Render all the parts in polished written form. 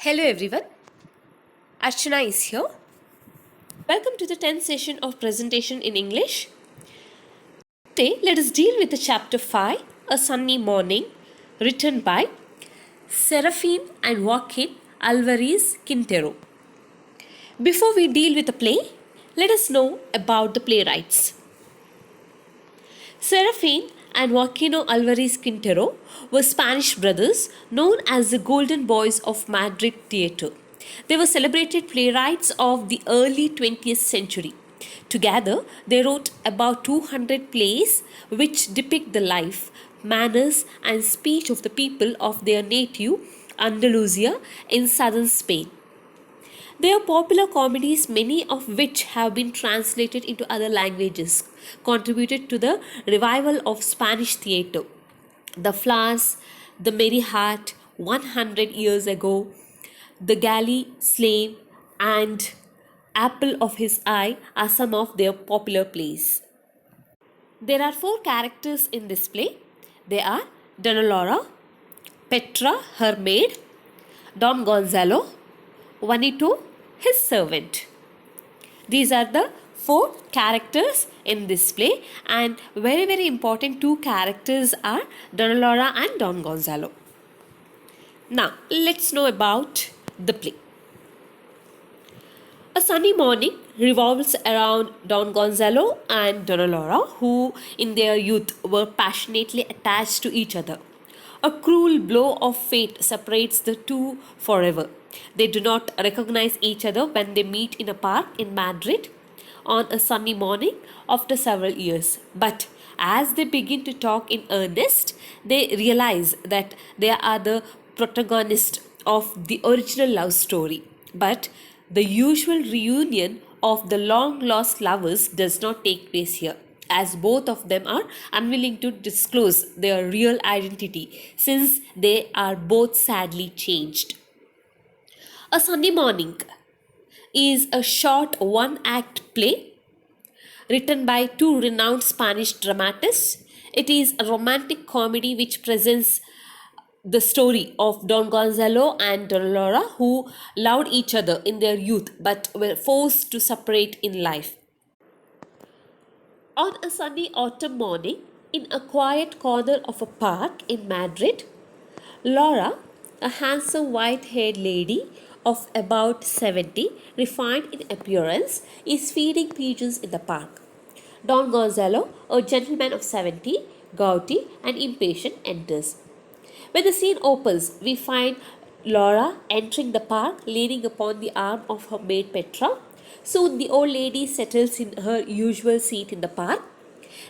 Hello everyone, Archana is here. Welcome to the 10th session of Presentation in English. Today, let us deal with the chapter 5, A Sunny Morning, written by Serafin and Joaquin Alvarez Quintero. Before we deal with the play, let us know about the playwrights. Serafin and Joaquino Alvarez Quintero were Spanish brothers known as the Golden Boys of Madrid theatre. They were celebrated playwrights of the early 20th century. Together, they wrote about 200 plays which depict the life, manners, and speech of the people of their native Andalusia in southern Spain. They are popular comedies, many of which have been translated into other languages, contributed to the revival of Spanish theatre. The Flowers, The Merry Heart, 100 Years Ago, The Galley Slave, and Apple of His Eye are some of their popular plays. There are four characters in this play. They are Donna Laura, Petra, her maid, Don Gonzalo, Juanito, his servant. These are the four characters in this play, and very important two characters are Donna Laura and Don Gonzalo. Now let's know about the play. A Sunny Morning revolves around Don Gonzalo and Donna Laura, who in their youth were passionately attached to each other. A cruel blow of fate separates the two forever. They do not recognize each other when they meet in a park in Madrid on a sunny morning after several years. But as they begin to talk in earnest, they realize that they are the protagonist of the original love story. But the usual reunion of the long lost lovers does not take place here, as both of them are unwilling to disclose their real identity since they are both sadly changed. A Sunny Morning is a short one-act play written by two renowned Spanish dramatists. It is a romantic comedy which presents the story of Don Gonzalo and Donna Laura, who loved each other in their youth but were forced to separate in life. On a sunny autumn morning, in a quiet corner of a park in Madrid, Laura, a handsome white haired lady of about 70, refined in appearance, is feeding pigeons in the park. Don Gonzalo, a gentleman of 70, gouty and impatient, enters. When the scene opens, we find Laura entering the park, leaning upon the arm of her maid Petra. Soon the old lady settles in her usual seat in the park.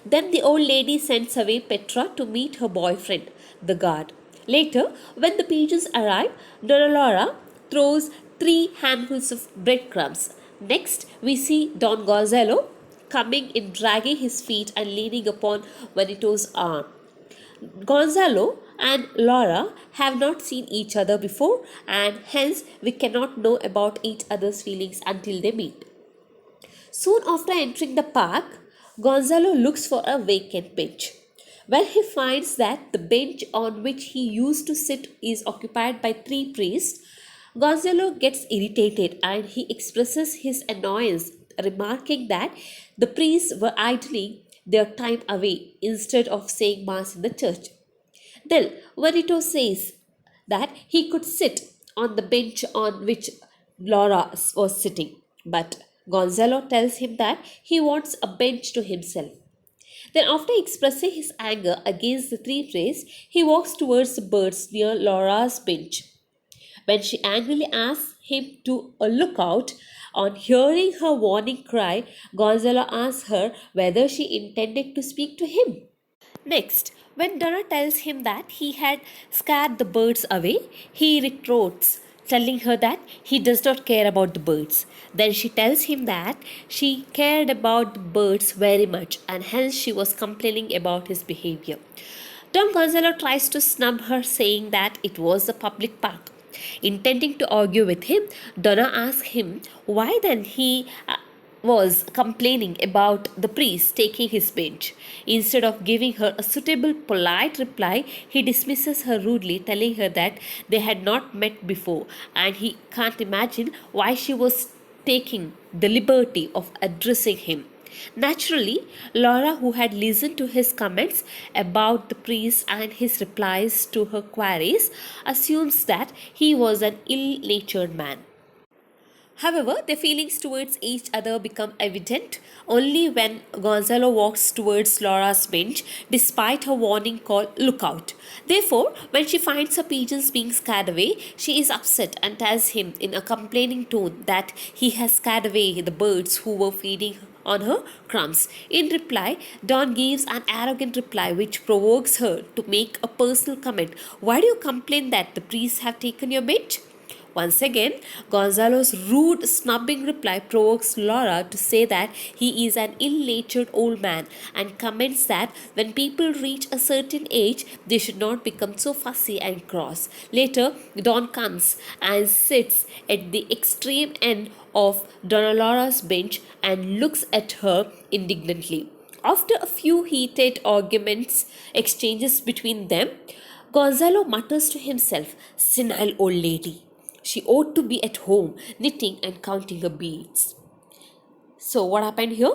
Then the old lady sends away Petra to meet her boyfriend, the guard. Later, when the pigeons arrive, Donna Laura throws 3 handfuls of breadcrumbs. Next, we see Don Gonzalo coming in, dragging his feet and leaning upon Juanito's arm. Gonzalo and Laura have not seen each other before, and hence we cannot know about each other's feelings until they meet. Soon after entering the park, Gonzalo looks for a vacant bench. When he finds that the bench on which he used to sit is occupied by 3 priests, Gonzalo gets irritated and he expresses his annoyance, remarking that the priests were idling their time away instead of saying Mass in the church. Then Juanito says that he could sit on the bench on which Laura was sitting, but Gonzalo tells him that he wants a bench to himself. Then, after expressing his anger against the 3 priests, he walks towards the birds near Laura's bench. When she angrily asks him to look out, on hearing her warning cry, Gonzalo asks her whether she intended to speak to him. Next, when Donna tells him that he had scared the birds away, he retorts, telling her that he does not care about the birds. Then she tells him that she cared about the birds very much and hence she was complaining about his behavior. Don Gonzalo tries to snub her, saying that it was a public park. Intending to argue with him, Donna asks him why then he was complaining about the priest taking his bench. Instead of giving her a suitable, polite reply, he dismisses her rudely, telling her that they had not met before and he can't imagine why she was taking the liberty of addressing him. Naturally, Laura, who had listened to his comments about the priest and his replies to her queries, assumes that he was an ill natured man. However, their feelings towards each other become evident only when Gonzalo walks towards Laura's bench despite her warning call, "Look out." Therefore, when she finds her pigeons being scared away, she is upset and tells him in a complaining tone that he has scared away the birds who were feeding on her crumbs. In reply, Dawn gives an arrogant reply which provokes her to make a personal comment. "Why do you complain that the priests have taken your bench?" Once again, Gonzalo's rude, snubbing reply provokes Laura to say that he is an ill natured old man and comments that when people reach a certain age, they should not become so fussy and cross. Later, Dawn comes and sits at the extreme end of Donna Laura's bench and looks at her indignantly. After a few heated arguments, exchanges between them, Gonzalo mutters to himself, "Senile old lady. She ought to be at home knitting and counting her beads." So, what happened here?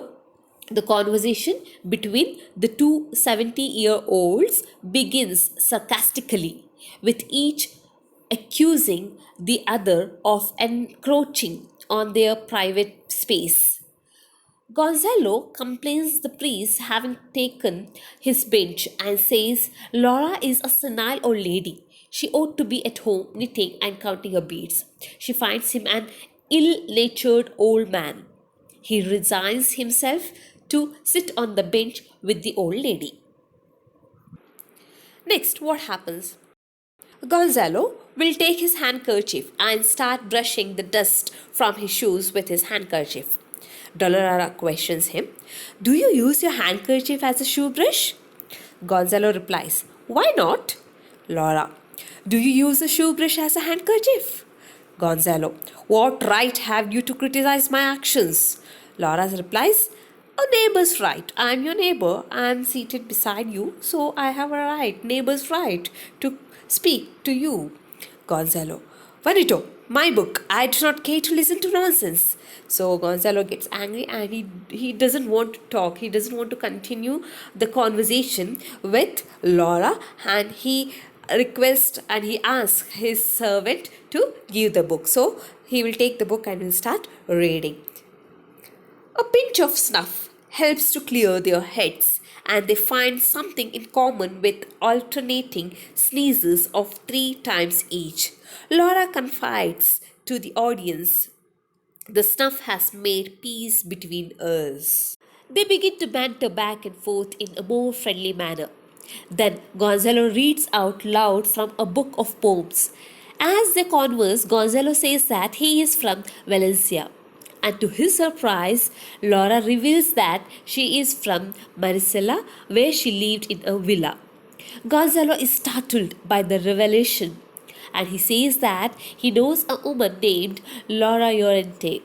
The conversation between the two 70-year-olds begins sarcastically, with each accusing the other of encroaching on their private space. Gonzalo complains the priest having taken his bench and says Laura is a senile old lady. She ought to be at home knitting and counting her beads. She finds him an ill natured old man. He resigns himself to sit on the bench with the old lady. Next, what happens? Gonzalo will take his handkerchief and start brushing the dust from his shoes with his handkerchief. Dolorara questions him, "Do you use your handkerchief as a shoe brush?" Gonzalo replies, "Why not?" Laura, "Do you use a shoe brush as a handkerchief?" Gonzalo, "What right have you to criticize my actions?" Laura replies, "A neighbor's right. I am your neighbor. I am seated beside you, so I have a right, neighbor's right, to speak to you." Gonzalo, "Vanito, my book. I do not care to listen to nonsense." So Gonzalo gets angry and he doesn't want to talk. He doesn't want to continue the conversation with Laura, and he requests and he asks his servant to give the book. So he will take the book and will start reading. A pinch of snuff helps to clear their heads, and they find something in common with alternating sneezes of 3 times each. Laura confides to the audience, "The snuff has made peace between us." They begin to banter back and forth in a more friendly manner. Then Gonzalo reads out loud from a book of poems. As they converse, Gonzalo says that he is from Valencia. And to his surprise, Laura reveals that she is from Marisela, where she lived in a villa. Gonzalo is startled by the revelation, and he says that he knows a woman named Laura Llorente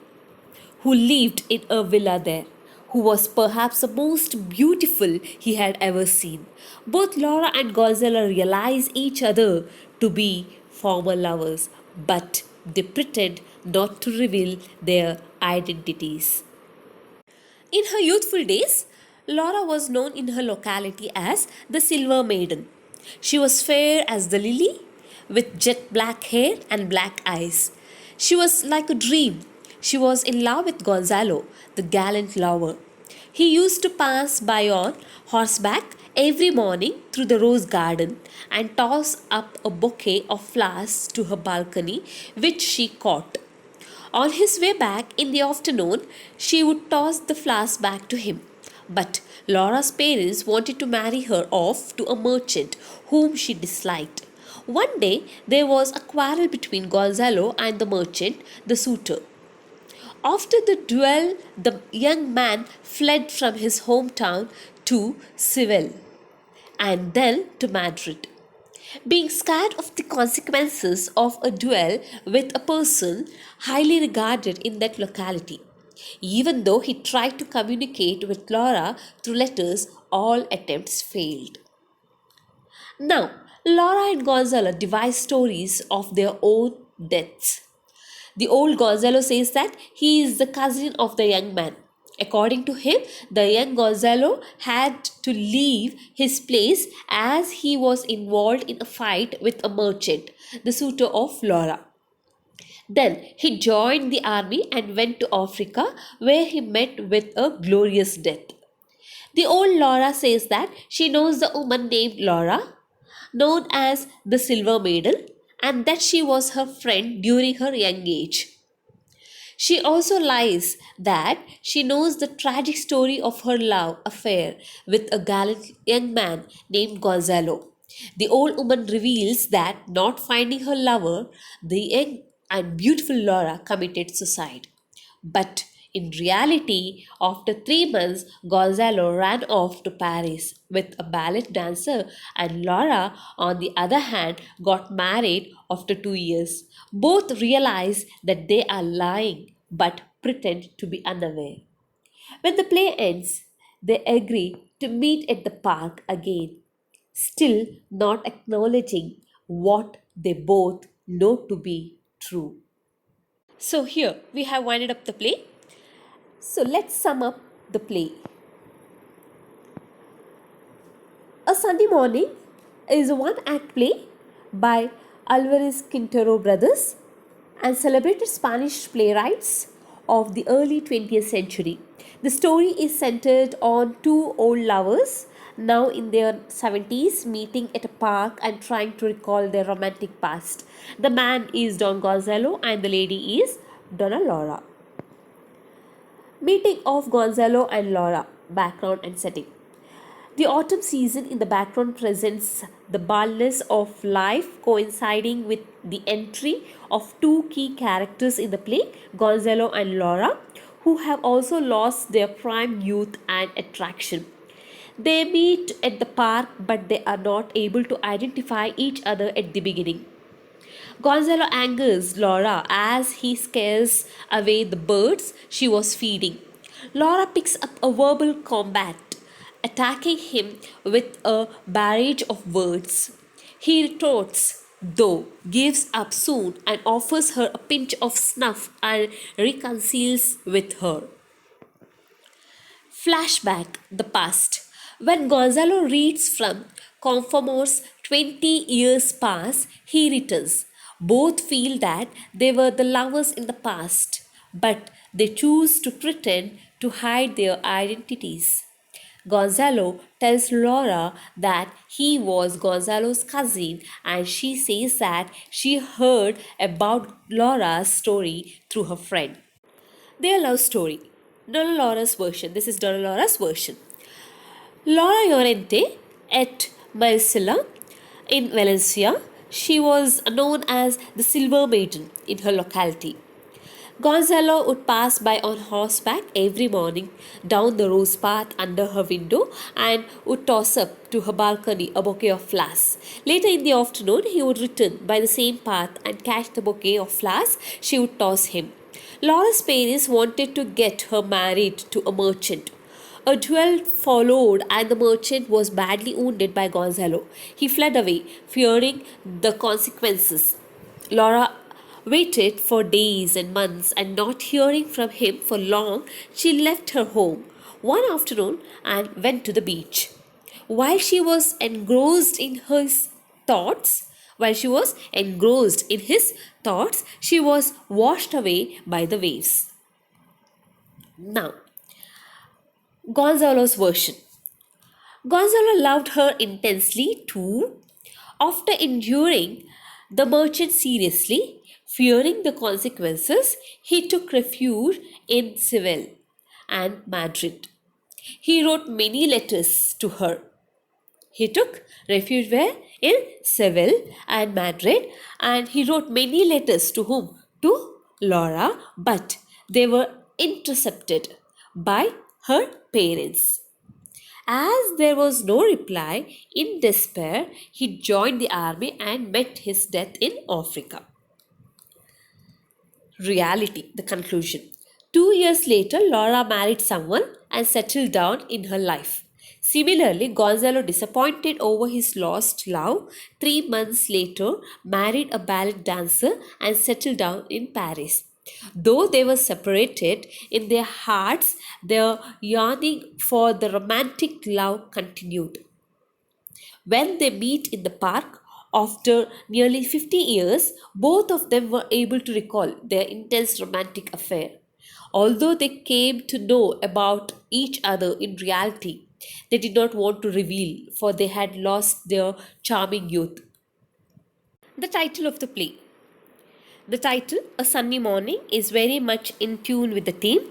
who lived in a villa there, who was perhaps the most beautiful he had ever seen. Both Laura and Gonzalo realize each other to be former lovers, but they pretend not to reveal their identities. In her youthful days, Laura was known in her locality as the Silver Maiden. She was fair as the lily, with jet black hair and black eyes. She was like a dream. She was in love with Gonzalo, the gallant lover. He used to pass by on horseback every morning through the rose garden and toss up a bouquet of flowers to her balcony, which she caught. On his way back in the afternoon, she would toss the flowers back to him. But Laura's parents wanted to marry her off to a merchant whom she disliked. One day, there was a quarrel between Gonzalo and the merchant, the suitor. After the duel, the young man fled from his hometown to Seville and then to Madrid. Being scared of the consequences of a duel with a person highly regarded in that locality, Even though he tried to communicate with Laura through letters, all attempts failed. Now, Laura and Gonzalo devise stories of their own deaths. The old Gonzalo says that he is the cousin of the young man. According to him, the young Gonzalo had to leave his place as he was involved in a fight with a merchant, the suitor of Laura. Then he joined the army and went to Africa, where he met with a glorious death. The old Laura says that she knows the woman named Laura, known as the Silver Maiden, and that she was her friend during her young age. She also lies that she knows the tragic story of her love affair with a gallant young man named Gonzalo. The old woman reveals that, not finding her lover, the young and beautiful Laura committed suicide. But in reality, after 3 months, Gonzalo ran off to Paris with a ballet dancer, and Laura, on the other hand, got married after 2 years. Both realize that they are lying but pretend to be unaware. When the play ends, they agree to meet at the park again, still not acknowledging what they both know to be true. So, here we have winded up the play. So let's sum up the play. A Sunday Morning is a one act play by Alvarez Quintero brothers and celebrated Spanish playwrights of the early 20th century. The story is centered on two old lovers, now in their 70s, meeting at a park and trying to recall their romantic past. The man is Don Gonzalo and the lady is Donna Laura. Meeting of Gonzalo and Laura, background and setting. The autumn season in the background presents the baldness of life coinciding with the entry of two key characters in the play, Gonzalo and Laura, who have also lost their prime youth and attraction. They meet at the park but they are not able to identify each other at the beginning. Gonzalo angers Laura as he scares away the birds she was feeding. Laura picks up a verbal combat, attacking him with a barrage of words. He retorts, though, gives up soon and offers her a pinch of snuff and reconciles with her. Flashback the past. When Gonzalo reads from Conformo's 20 years past, he returns. Both feel that they were the lovers in the past, but they choose to pretend to hide their identities. Gonzalo tells Laura that he was Gonzalo's cousin, and she says that she heard about Laura's story through her friend. Their love story. Donna Laura's version. This is Donna Laura's version. Laura Llorente at Marsella in Valencia. She was known as the Silver Maiden in her locality. Gonzalo would pass by on horseback every morning down the rose path under her window and would toss up to her balcony a bouquet of flowers. Later in the afternoon, he would return by the same path and catch the bouquet of flowers she would toss him. Laura's parents wanted to get her married to a merchant. A duel followed and the merchant was badly wounded by Gonzalo. He fled away, fearing the consequences. Laura waited for days and months and not hearing from him for long, she left her home one afternoon and went to the beach. While she was engrossed in his thoughts, she was washed away by the waves. Now, Gonzalo's version. Gonzalo loved her intensely too. After enduring the merchant seriously, fearing the consequences, he took refuge in Seville and Madrid. He wrote many letters to her. He took refuge where? In Seville and Madrid, and he wrote many letters to whom? To Laura, but they were intercepted by her parents. As there was no reply, in despair, he joined the army and met his death in Africa. Reality, the conclusion. 2 years later, Laura married someone and settled down in her life. Similarly, Gonzalo, disappointed over his lost love, 3 months later married a ballet dancer and settled down in Paris. Though they were separated, in their hearts, their yearning for the romantic love continued. When they meet in the park after nearly 50 years, both of them were able to recall their intense romantic affair. Although they came to know about each other in reality, they did not want to reveal, for they had lost their charming youth. The title of the play. The title, A Sunny Morning, is very much in tune with the theme.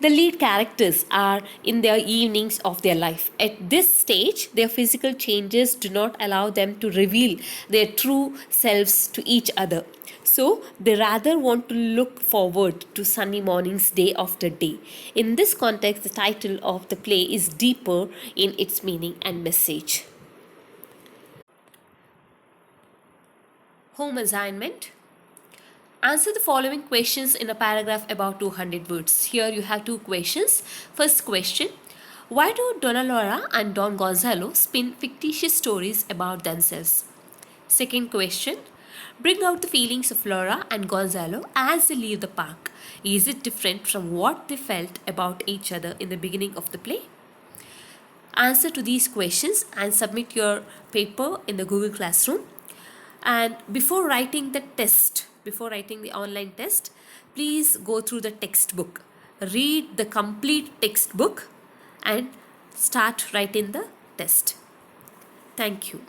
The lead characters are in their evenings of their life. At this stage, their physical changes do not allow them to reveal their true selves to each other. So, they rather want to look forward to sunny mornings day after day. In this context, the title of the play is deeper in its meaning and message. Home assignment. Answer the following questions in a paragraph about 200 words. Here you have two questions. First question: why do Donna Laura and Don Gonzalo spin fictitious stories about themselves? Second question: bring out the feelings of Laura and Gonzalo as they leave the park. Is it different from what they felt about each other in the beginning of the play? Answer to these questions and submit your paper in the Google Classroom. And before writing the online test, please go through the textbook. Read the complete textbook and start writing the test. Thank you.